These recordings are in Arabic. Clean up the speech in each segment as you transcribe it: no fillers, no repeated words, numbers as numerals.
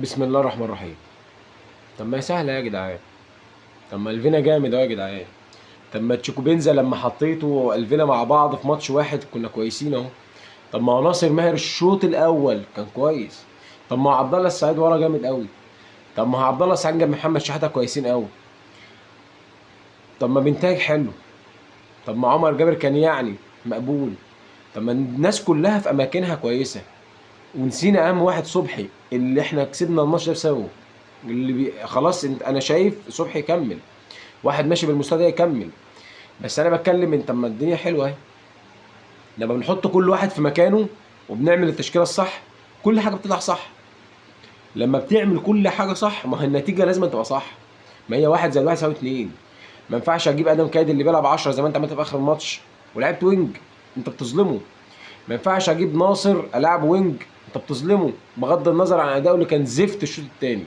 بسم الله الرحمن الرحيم. طب ما هي سهلة يا جدعان. طب ما الفينا جامد اهو يا جدعان. طب ما تشيكوبينزا لما حطيته الفينا مع بعض في ماتش واحد كنا كويسين اهو. طب ما هو ناصر ماهر الشوط الاول كان كويس. طب ما هو عبد الله السعيد ورا جامد قوي. طب ما هو عبد الله السعيد جنب محمد شحاته كويسين قوي. طب ما بنتاج حلو. طب ما عمر جابر كان يعني مقبول. طب ما الناس كلها في اماكنها كويسه. ونسينا اهم واحد صبحي اللي احنا كسبنا الماتش ده بسببه. خلاص انا شايف صبحي يكمل. واحد ماشي بالمستوى ده يكمل. بس انا بتكلم انت اما الدنيا حلوه اهي. لما بنحط كل واحد في مكانه وبنعمل التشكيله الصح كل حاجه بتطلع صح. لما بتعمل كل حاجه صح ما هي النتيجه لازم تبقى صح. ما هي واحد زائد واحد يساوي اتنين. ما ينفعش اجيب ادم كايد اللي بيلعب 10 زي ما انت عملت في اخر الماتش ولعبت وينج. انت بتظلمه. ما ينفعش اجيب ناصر العب وينج. انت بتظلمه بغض النظر عن اداؤه اللي كان زفت الشوط الثاني.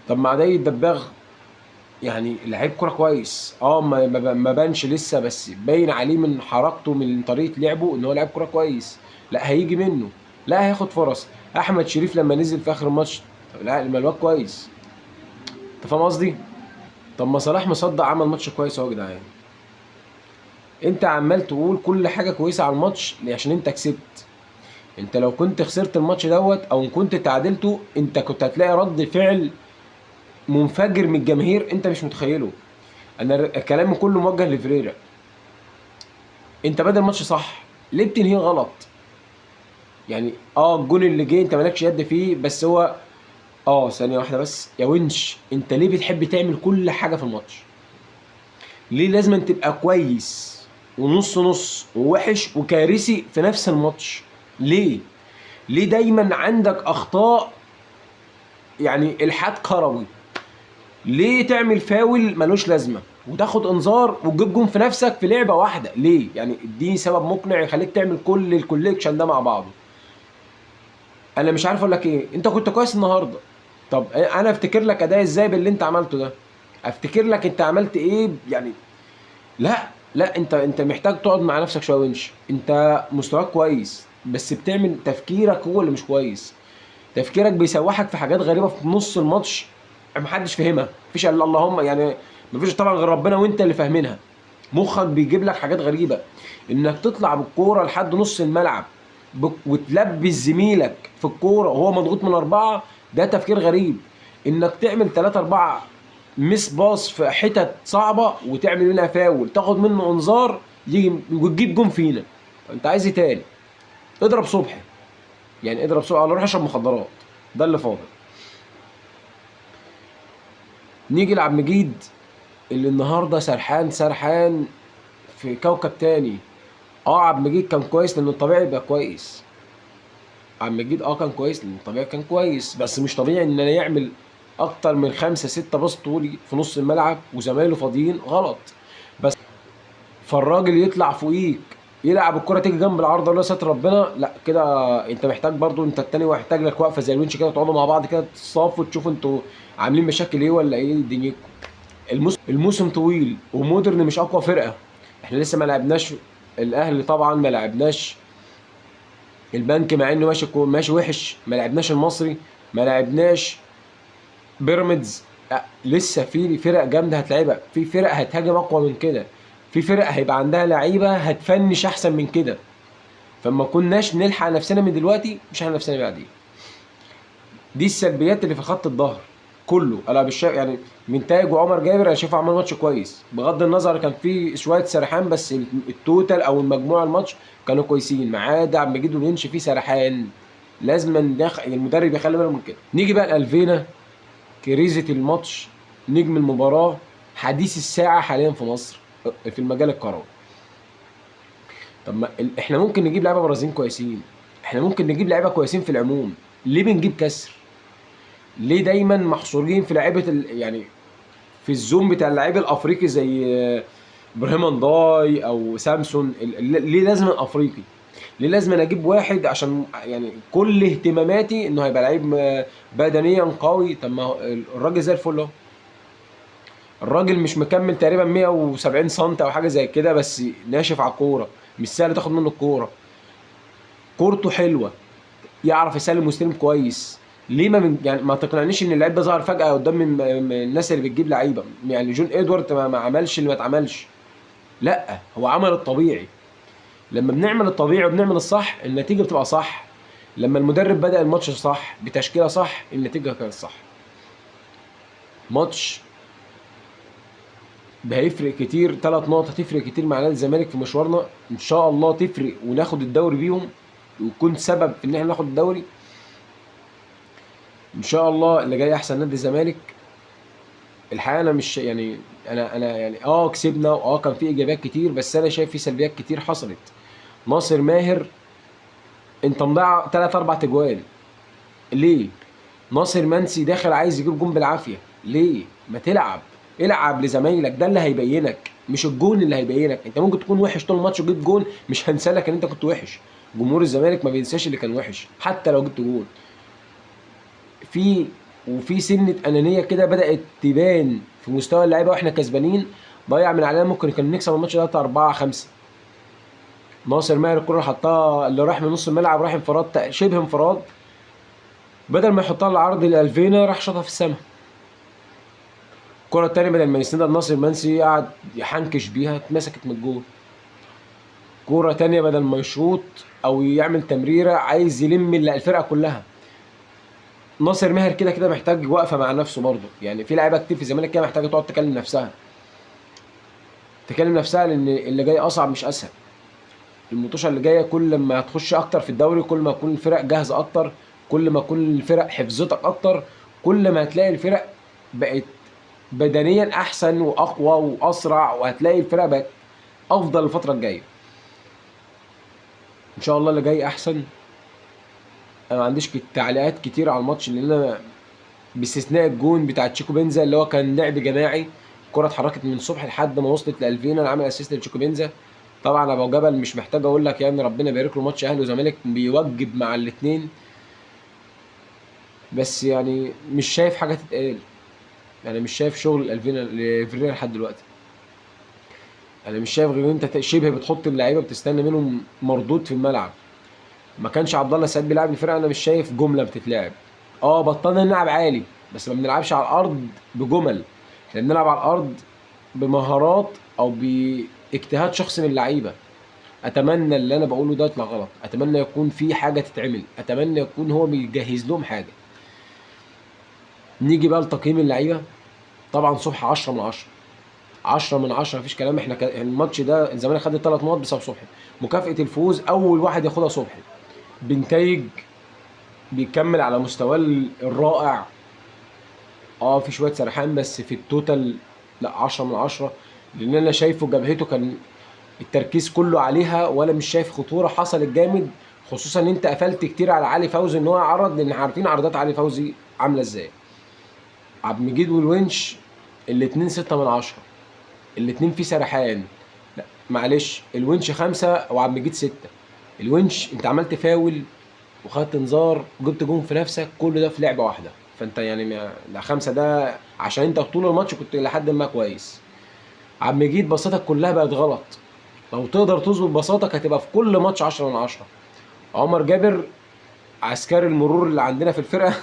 طب مع ده الدباغ يعني لعيب كوره كويس ما بانش لسه بس باين عليه من حركته من طريقه لعبه ان هو لعيب كوره كويس. لا هيجي منه. لا هياخد فرص. احمد شريف لما نزل في اخر الماتش طب لا ما الواد كويس. انت فاهم قصدي؟ طب ما صلاح مصدق عمل ماتش كويس اهو يا جدعان. انت عمال تقول كل حاجه كويسه على الماتش عشان انت كسبت. انت لو كنت خسرت الماتش دوت او كنت تعادلته انت كنت هتلاقي رد فعل منفجر من الجماهير انت مش متخيله. انا الكلام كله موجه لفريرا. انت بدل ماتش صح ليه بتنهيه غلط؟ يعني الجون اللي جه انت مالكش يد فيه بس هو ثانيه واحده بس يا ونش انت ليه بتحب تعمل كل حاجه في الماتش؟ ليه لازم تبقى كويس ونص نص ووحش وكارثي في نفس الماتش؟ ليه؟ ليه دايما عندك اخطاء؟ يعني الحاد كروي. ليه تعمل فاول ملوش لازمه وتاخد انذار وتجيب جون في نفسك في لعبه واحده؟ ليه؟ يعني اديني سبب مقنع يخليك تعمل كل الكوليكشن ده مع بعضه. انا مش عارف اقول لك ايه. انت كنت كويس النهارده. طب انا افتكر لك اداء ازاي باللي انت عملته ده؟ افتكر لك انت عملت ايه يعني؟ لا لا انت محتاج تقعد مع نفسك شويه ونش. انت مستواك كويس بس بتعمل تفكيرك هو اللي مش كويس. تفكيرك بيسوحك في حاجات غريبه في نص الماتش محدش فاهمها. مفيش الا اللهم يعني. مفيش طبعا غير ربنا وانت اللي فاهمينها. مخك بيجيب لك حاجات غريبه. انك تطلع بالكوره لحد نص الملعب وتلبس زميلك في الكوره وهو مضغوط من اربعه. ده تفكير غريب. انك تعمل 3 4 مس باص في حتت صعبه وتعمل منها فاول تاخد منه انذار يجي وتجيب جون فينا. انت عايز ايه تاني؟ اضرب صبحي. يعني اضرب صبحي ولا روح اشرب مخدرات. ده اللي فاضل. نيجي لعبد المجيد اللي النهارده سرحان سرحان في كوكب تاني. عبد المجيد كان كويس لان الطبيعي يبقى كويس. عبد المجيد كان كويس لان الطبيعي كان كويس بس مش طبيعي ان يعمل اكتر من 5 6 باص طولي في نص الملعب وزمايله فاضيين غلط. بس فالراجل يطلع فوقيك يلعب الكرة تيجي جنب العارضه ولا ستر ربنا لا كده. انت محتاج برضو انت التاني محتاج لك وقفه زي الونش كده تقعدوا مع بعض كده تصافوا تشوفوا انتوا عاملين مشاكل ايه ولا ايه دنيتكم. الموسم طويل ومودرن مش اقوى فرقه. احنا لسه ما لعبناش. الاهلي طبعا ما لعبناش. البنك مع انه ماشي وحش ما لعبناش. المصري ما لعبناش. بيراميدز لسه في فرق جامده هتلعبها. في فرق هتهاجم اقوى من كده. في فرق هيبقى عندها لعيبه هتفنش احسن من كده. فما كناش نلحق نفسنا من دلوقتي مش هنلحق نفسنا بعدين. دي السلبيات اللي في خط الظهر كله. انا بالشيء يعني منتاج وعمر جابر انا شايفه عمل ماتش كويس بغض النظر كان في شويه سرحان بس التوتال او المجموعه الماتش كانوا كويسين. ما عدا عم جيدو يمشي فيه سرحان. لازم المدرب يخلي باله من كده. نيجي بقى لالفينا كريزه الماتش. نجم المباراه. حديث الساعه حاليا في مصر في المجال الكروي. طب ما احنا ممكن نجيب لعيبه برازيل كويسين. احنا ممكن نجيب لعيبه كويسين في العموم. ليه بنجيب كسر؟ ليه دايما محصورين في لعيبه يعني في الزوم بتاع اللعيب الافريقي زي ابراهيم انداي او سامسون؟ ليه لازم الافريقي؟ ليه لازم أنا اجيب واحد عشان يعني كل اهتماماتي انه هيبقى لعيب بدنيا قوي؟ طب ما هو الراجل زي الفل اهو. الراجل مش مكمل تقريبا 170 سم او حاجه زي كده بس ناشف على الكوره. مش سهل تاخد منه الكوره. كورته حلوه. يعرف يسلم ويستلم كويس. ليه يعني ما تقنعنيش ان اللعيب ده ظهر فجأة قدام من الناس اللي بتجيب لعيبة. يعني جون ادوارد ما عملش اللي ما اتعملش، لا هو عمل الطبيعي. لما بنعمل الطبيعي وبنعمل الصح النتيجة بتبقى صح. لما المدرب بدأ الماتش صح بتشكيلة صح النتيجة كانت صح. ماتش ده هيفرق كتير، 3 نقط هتفرق كتير مع نادي الزمالك في مشوارنا، ان شاء الله تفرق وناخد الدوري بيهم ويكون سبب في ان احنا ناخد الدوري ان شاء الله. اللي جاي احسن نادي الزمالك. الحقيقه انا مش يعني انا يعني كسبنا كان في ايجابيات كتير، بس انا شايف في سلبيات كتير حصلت. ناصر ماهر انت مضيع 3 4 تجوان ليه؟ ناصر منسي داخل عايز يجيب جون بالعافيه ليه؟ ما تلعب، العب لزمايلك، ده اللي هيبينك مش الجون اللي هيبينك. انت ممكن تكون وحش طول الماتش وجبت جون مش هنسالك ان انت كنت وحش. جمهور الزمالك ما بينساش اللي كان وحش حتى لو جبت جون. في وفي سنه انانيه كده بدات تبان في مستوى اللعيبه واحنا كسبانين. ضيع من علينا، ممكن كنا نكسب الماتش ده 4 5. ناصر ماهر الكره اللي حطها اللي راح من نص الملعب راح انفراد شبه انفراد، بدل ما يحطها العرض لالفينا راح شاطها في السماء. الكره الثانيه بدل ما يسندها لناصر منسي قعد يحنكش بيها اتمسكت من الجول. كوره ثانيه بدل ما يشوط او يعمل تمريره عايز يلم الفرقه كلها. ناصر ماهر كده كده محتاج وقفه مع نفسه برضه. يعني في لعيبه كتير في الزمالك كده محتاجه تقعد تكلم نفسها لان اللي جاي اصعب مش اسهل. المطوشه اللي جايه كل ما هتخش اكتر في الدوري كل ما تكون الفرق جاهزه اكتر، كل ما تكون الفرق حفظتك اكتر، كل ما هتلاقي الفرق بقت بدنيا احسن واقوى واسرع، وهتلاقي الفرق بقت افضل الفتره الجايه ان شاء الله. اللي جاي احسن. انا ما عنديش تعليقات كتير على الماتش لان انا باستثناء الجون بتاع تشيكو بنزا اللي هو كان لعب جماعي. الكره اتحركت من الصبح لحد ما وصلت لالفينا، انا عامل اسيست لتشيكو بنزا. طبعا ابو جبل مش محتاج اقول لك يعني ربنا يبارك له، ماتش اهلي وزمالك بيوجب مع الاثنين. بس يعني مش شايف حاجه تتقال. يعني مش شايف شغل الفينا لحد دلوقتي. انا مش شايف غير ان انت شبه بتحط اللعيبه بتستنى منهم مردود في الملعب. ما كانش عبد الله السعيد بيلعب الفرقه انا مش شايف جمله بتتلعب. بطلنا نلعب عالي بس ما بنلعبش على الارض بجمل. احنا بنلعب على الارض بمهارات او باجتهاد شخصي من اللعيبه. اتمنى اللي انا بقوله ده يطلع غلط، اتمنى يكون في حاجه تتعمل، اتمنى يكون هو بيجهز لهم حاجه. نيجي بقى لتقييم اللعيبه. طبعا صبحي 10 من 10، 10 من 10 مفيش كلام. احنا الماتش ده الزمالك خد ال3 نقط بسبب صبحي. مكافاه الفوز اول واحد ياخدها صبحي. بنتايج بيكمل على مستواه الرائع. في شويه سرحان بس في التوتال لا 10 من 10. لان انا شايفه جبهته كان التركيز كله عليها، وانا مش شايف خطوره حصلت جامد. خصوصا ان انت قفلت كتير على علي فوزي ان هو يعرض، لان عارفين عرضات علي فوزي عامله ازاي. عبد المجيد والونش الاتنين 6 من 10. الاتنين في سرحان. لا معلش، الونش 5 وعبد المجيد 6. الونش انت عملت فاول وخدت انذار وجبت جون في نفسك، كل ده في لعبه واحده. فانت يعني لا 5 ده عشان انت طول الماتش كنت لحد ما كويس. عبد المجيد بساطتك كلها بقت غلط. لو تقدر تظبط بساطتك هتبقى في كل ماتش 10 من 10. عمر جابر عسكري المرور اللي عندنا في الفرقه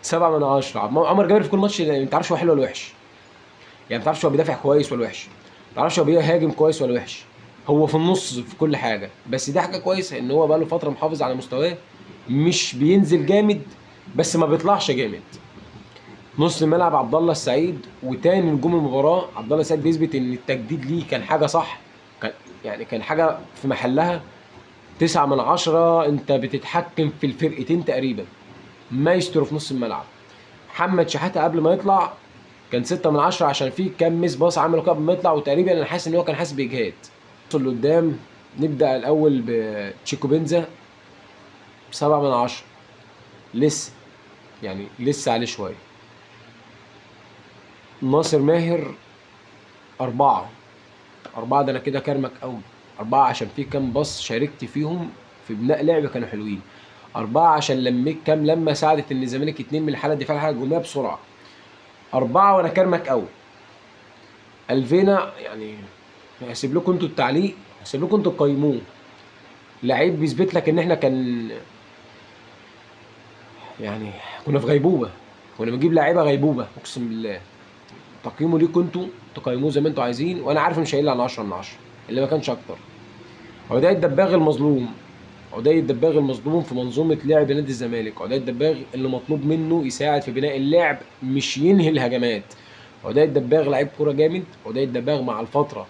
7 من 10. عمر جابر في كل ماتش ما تعرفش هو حلو ولا وحش. يعني ما تعرفش هو بيدافع كويس ولا وحش، ما تعرفش هو بيهاجم كويس ولا وحش. هو في النص في كل حاجه. بس دي حاجه كويسه ان هو بقى له فتره محافظ على مستواه، مش بينزل جامد بس ما بيطلعش جامد. نص الملعب عبد الله السعيد وتاني نجوم المباراه. عبد الله السعيد بيثبت ان التجديد ليه كان حاجه صح، كان يعني كان حاجه في محلها. 9 من 10. انت بتتحكم في الفرقتين تقريبا. مايسترو في نص الملعب. محمد شحاته قبل ما يطلع كان 6 من 10 عشان فيه كام ميس باص عمله قبل ما يطلع، وتقريبا انا حاسس ان هو كان حاسس باجهاد. اللي قدام نبدا الاول بتشيكو بنزا 7 من 10. لسه يعني لسه عليه شويه. ناصر ماهر 4. 4 ده انا كده كارمك قوي. 4 عشان فيه كام باص شاركت فيهم في بناء لعب كانوا حلوين. 4 عشان لميت كام لما ساعدت ان الزمالك يتنين من الحاله الدفاع للحاله الهجوميه بسرعه. 4 وانا كارمك قوي. الفينا يعني هسيب لكم انتوا التعليق، هسيب لكم انتوا تقيموه. لعيب بيثبت لك ان احنا كان يعني كنا في غيبوبه، كنا بنجيب لعيبه غيبوبه اقسم بالله. تقييمه ليكوا انتوا تقيموه زي ما انتوا عايزين، وانا عارف مش هيقل عن 10 من 10 اللي ما كانش اكتر. عدي الدباغ المظلوم، عدي الدباغ المظلوم في منظومه لعب نادي الزمالك، عدي الدباغ اللي مطلوب منه يساعد في بناء اللعب مش ينهي الهجمات. عدي الدباغ لعيب كوره جامد، عدي الدباغ مع الفتره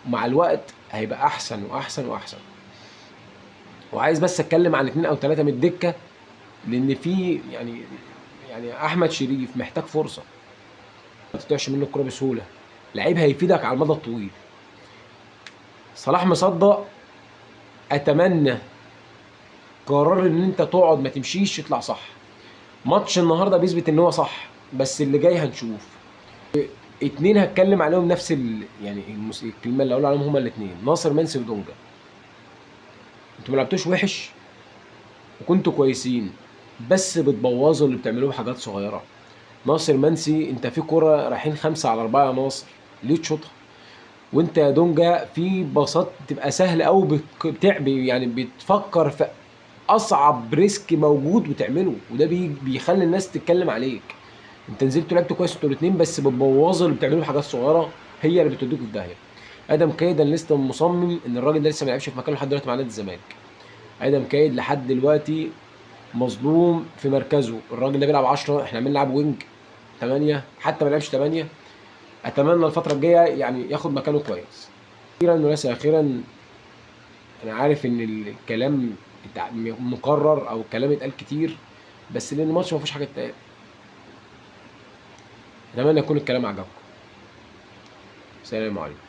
ومع الوقت هيبقى احسن واحسن واحسن. وعايز بس اتكلم عن اتنين او تلاته من الدكه، لان في يعني احمد شريف محتاج فرصه، ما تقطعش منه الكوره بسهوله، لعيب هيفيدك على المدى الطويل. صلاح مصدق، اتمنى قرار ان انت تقعد ما تمشيش يطلع صح. ماتش النهارده بيثبت ان هو صح، بس اللي جاي هنشوف. اتنين هتكلم عليهم نفس يعني الكلمه اللي هقول عليهم هما الاتنين، ناصر منسي ودونجا. انتوا ما لعبتوش وحش وكنتوا كويسين، بس بتبوظوا اللي بتعملوه بحاجات صغيره. ناصر منسي انت في كرة رايحين 5 على 4 يا ناصر، ليه تشوطها؟ وانت يا دونجا في باصات بتبقى سهله قوي، يعني بتفكر في اصعب ريسك موجود وتعمله، وده بيخلي الناس تتكلم عليك. انت نزلت لعبت كويس انتوا الاثنين، بس بتبوظوا اللي بتعملوه حاجات صغيره هي اللي بتوديكوا في داهيه. ادم كايد انا لسه مصمم ان الراجل ده لسه ما لعبش في مكانه لحد دلوقتي مع نادي الزمالك. ادم كايد لحد دلوقتي مظلوم في مركزه، الراجل ده بيلعب 10، احنا عاملين نلعب وينج 8، حتى ما لعبش 8. اتمنى الفتره الجايه يعني ياخد مكانه كويس. اخيرا وليس اخيرا، انا عارف ان الكلام مكرر او الكلام اتقال كتير، بس لان الماتش ما فيهوش حاجه تتقال. اتمنى يكون الكلام عجبكم. سلام عليكم.